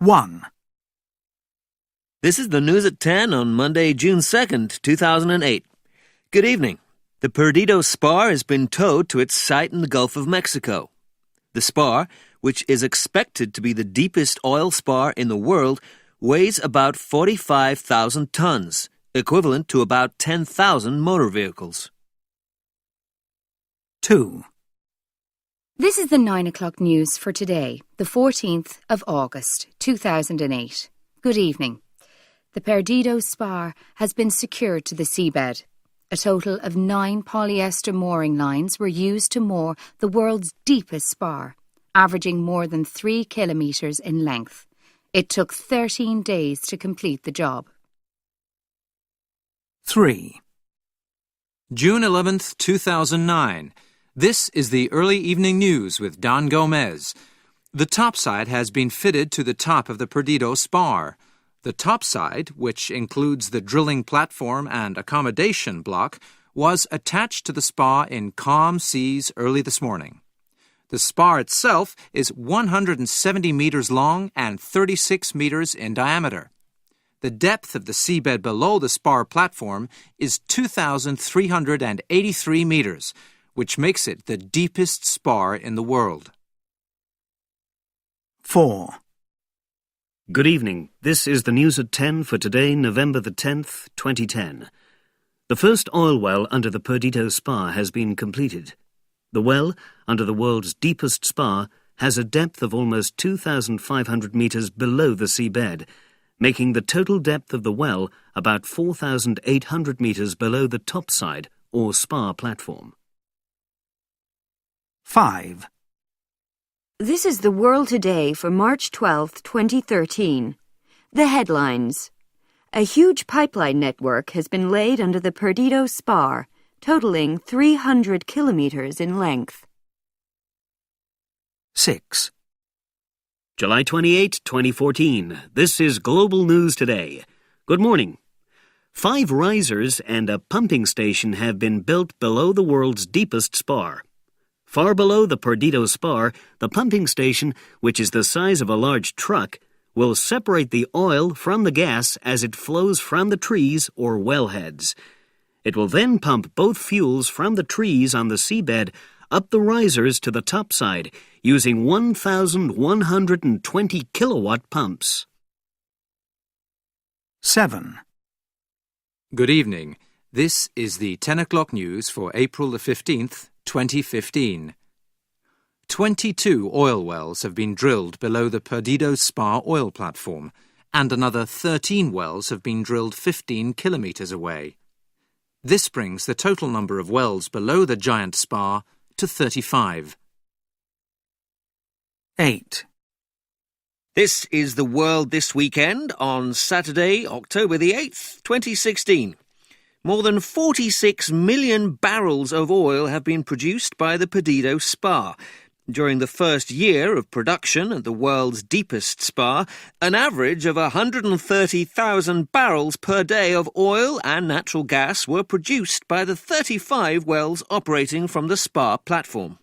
1. This is the news at 10 on Monday, June 2nd, 2008. Good evening. The Perdido spar has been towed to its site in the Gulf of Mexico. The spar, which is expected to be the deepest oil spar in the world, weighs about 45,000 tons, equivalent to about 10,000 motor vehicles. 2. This is the 9 o'clock news for today, the 14th of August, 2008. Good evening. The Perdido spar has been secured to the seabed. A total of 9 polyester mooring lines were used to moor the world's deepest spar, averaging more than 3 kilometres in length. It took 13 days to complete the job. 3. June 11th, 2009. This is the early evening news with Don Gomez. The topside has been fitted to the top of the Perdido spar. The topside, which includes the drilling platform and accommodation block, was attached to the spar in calm seas early this morning. The spar itself is 170 meters long and 36 meters in diameter. The depth of the seabed below the spar platform is 2,383 meters, which makes it the deepest spar in the world. 4. Good evening. This is the news at 10 for today, November the 10th, 2010. The first oil well under the Perdido spar has been completed. The well, under the world's deepest spar, has a depth of almost 2,500 meters below the seabed, making the total depth of the well about 4,800 meters below the topside or spar platform. 5. This is the World Today for March 12, 2013. The headlines. A huge pipeline network has been laid under the Perdido spar, totaling 300 kilometers in length. 6. July 28, 2014. This is Global News Today. Good morning. 5 risers and a pumping station have been built below the world's deepest spar. Far below the Perdido spar, the pumping station, which is the size of a large truck, will separate the oil from the gas as it flows from the trees or wellheads. It will then pump both fuels from the trees on the seabed up the risers to the topside using 1,120 kilowatt pumps. 7. Good evening. This is the 10 o'clock news for April the 15th, 2015. 22 oil wells have been drilled below the Perdido spar oil platform, and another 13 wells have been drilled 15 kilometers away. This brings the total number of wells below the giant spar to 35. 8. This is the world this weekend on Saturday, October the 8th, 2016. More than 46 million barrels of oil have been produced by the Perdido spar. During the first year of production at the world's deepest spar, an average of 130,000 barrels per day of oil and natural gas were produced by the 35 wells operating from the spar platform.